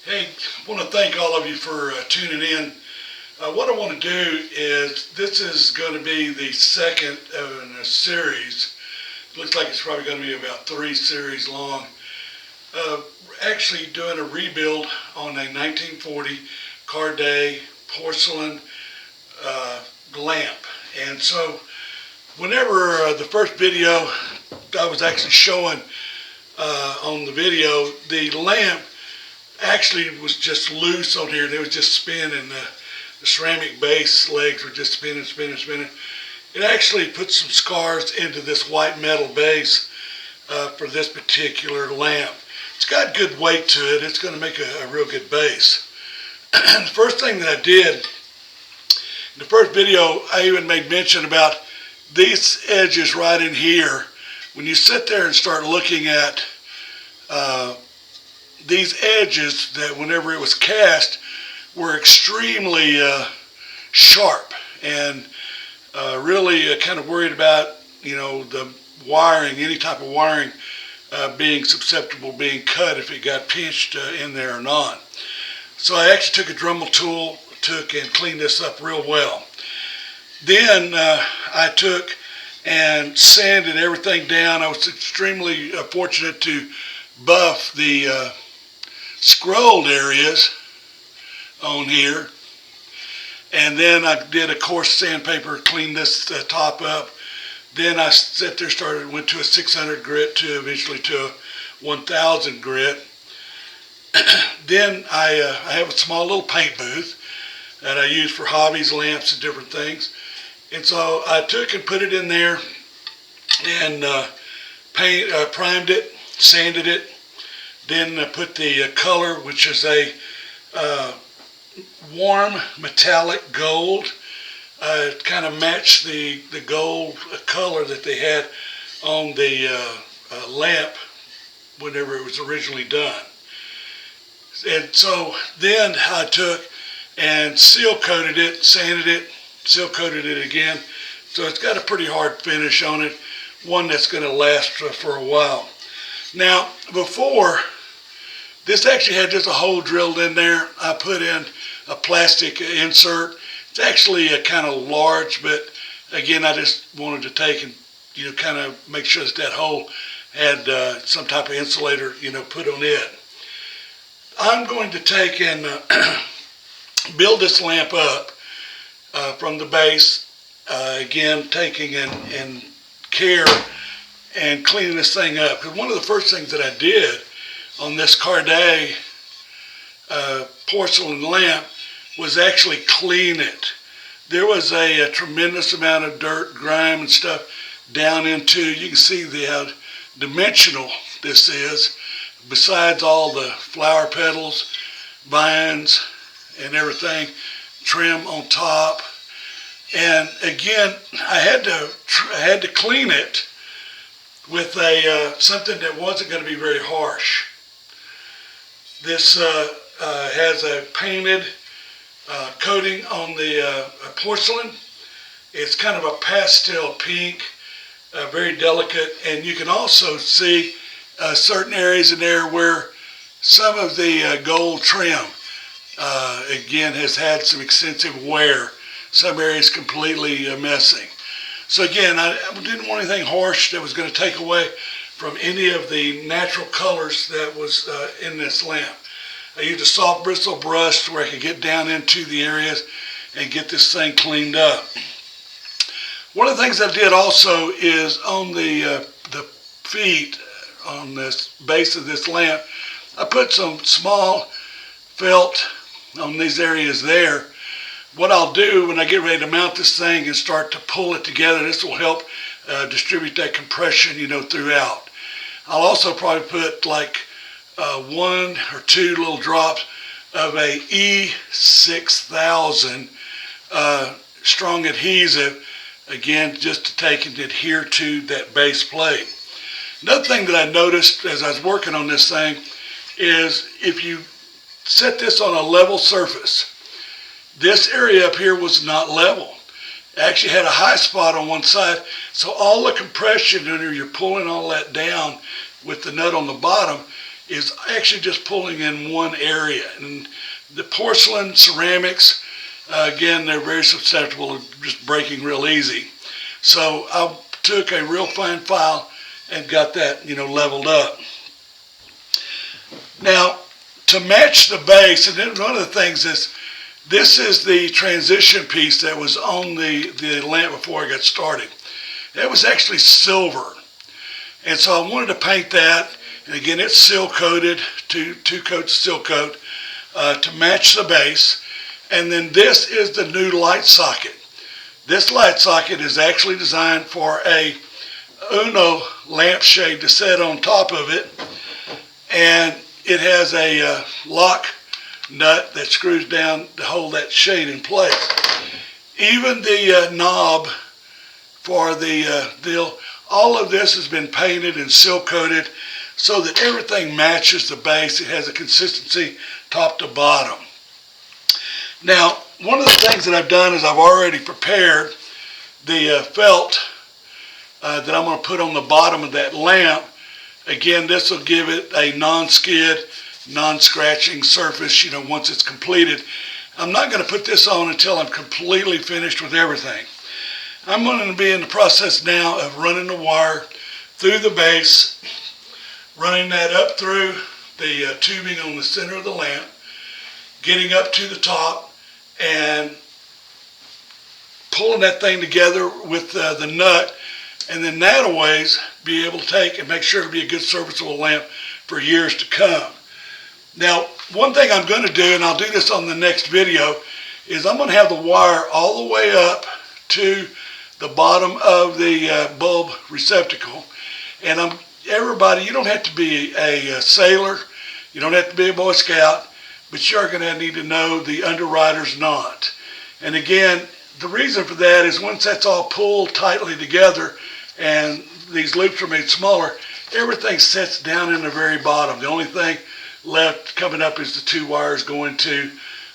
Hey, I want to thank all of you for tuning in. What I want to do is, this is going to be the second in a series. It looks like it's probably going to be about 3 series long. Actually doing a rebuild on a 1940 Cordey porcelain lamp. And so whenever the first video I was actually showing on the video, the lamp actually was just loose on here. They was just spinning. The ceramic base legs were just spinning. It actually put some scars into this white metal base for this particular lamp. It's got good weight to it. It's going to make a real good base. The first thing that I did, in the first video, I even made mention about these edges right in here. When you sit there and start looking at these edges, that whenever it was cast were extremely sharp, and really kind of worried about, the wiring, any type of wiring being susceptible, being cut if it got pinched in there or not. So I actually took a Dremel tool, and cleaned this up real well. Then I took and sanded everything down. I was extremely fortunate to buff the scrolled areas on here, and then I did a coarse sandpaper, cleaned this top up. Then I sat there, went to a 600 grit to eventually to a 1000 grit. Then I have a small little paint booth that I use for hobbies, lamps, and different things. And so I took and put it in there and primed it, sanded it. Then I put the color, which is a warm metallic gold. It kind of matched the gold color that they had on the lamp whenever it was originally done. And so then I took and seal coated it, sanded it, seal coated it again. So it's got a pretty hard finish on it, one that's going to last for a while. Now, before, this actually had just a hole drilled in there. I put in a plastic insert. It's actually a kind of large, but again, I just wanted to take and kind of make sure that hole had some type of insulator put on it. I'm going to take and build this lamp up from the base. Again, taking and care and cleaning this thing up. Because one of the first things that I did on this Cordey porcelain lamp was actually clean it. There was a tremendous amount of dirt, grime, and stuff down into, you can see how dimensional this is, besides all the flower petals, vines, and everything, trim on top. And again, I had to clean it with something that wasn't going to be very harsh. This has a painted coating on the porcelain. It's kind of a pastel pink, very delicate, and you can also see certain areas in there where some of the gold trim again has had some extensive wear. Some areas completely missing. So again, I didn't want anything harsh that was going to take away from any of the natural colors that was in this lamp. I used a soft bristle brush where I could get down into the areas and get this thing cleaned up. One of the things I did also is on the feet, on this base of this lamp, I put some small felt on these areas there. What I'll do when I get ready to mount this thing and start to pull it together, this will help distribute that compression, throughout. I'll also probably put like 1 or 2 little drops of a E6000 strong adhesive, again, just to take and adhere to that base plate. Another thing that I noticed as I was working on this thing is if you set this on a level surface, this area up here was not level. It actually had a high spot on one side, so all the compression under, you're pulling all that down with the nut on the bottom, is actually just pulling in one area. And the porcelain, ceramics, again, they're very susceptible to just breaking real easy. So I took a real fine file and got that, leveled up. Now, to match the base, and then one of the things is, this is the transition piece that was on the lamp before I got started. That was actually silver. And so I wanted to paint that, and again, it's seal coated, two coats of seal coat to match the base. And then this is the new light socket. This light socket is actually designed for a Uno lampshade to set on top of it, and it has a lock nut that screws down to hold that shade in place. Even the knob for the deal, all of this has been painted and seal coated so that everything matches the base. It has a consistency top to bottom. Now, one of the things that I've done is I've already prepared the felt that I'm going to put on the bottom of that lamp. Again, this will give it a non-skid, non-scratching surface, once it's completed. I'm not going to put this on until I'm completely finished with everything. I'm going to be in the process now of running the wire through the base, running that up through the tubing on the center of the lamp, getting up to the top, and pulling that thing together with the nut, and then that'll ways be able to take and make sure it'll be a good serviceable lamp for years to come. Now, one thing I'm going to do, and I'll do this on the next video, is I'm going to have the wire all the way up to the bottom of the bulb receptacle. And everybody, you don't have to be a sailor, you don't have to be a Boy Scout, but you're going to need to know the underwriter's knot. And again, the reason for that is once that's all pulled tightly together and these loops are made smaller, everything sets down in the very bottom. The only thing left coming up is the two wires going to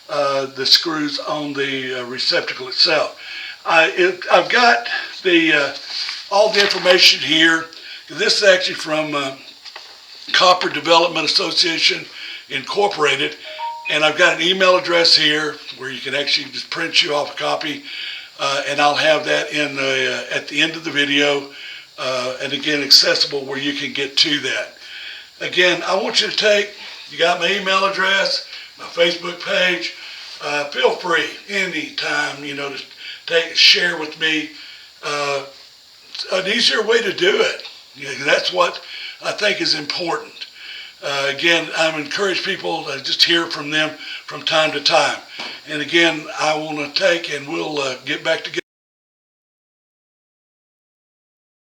the screws on the receptacle itself. I've got all the information here. This is actually from Copper Development Association Incorporated, and I've got an email address here where you can actually just print you off a copy, and I'll have that in at the end of the video, and again accessible where you can get to that. Again, I want you to you got my email address, my Facebook page. Feel free anytime, to share with me an easier way to do it. That's what I think is important. Again, I encourage people to just hear from them from time to time. And again, I want to we'll get back together.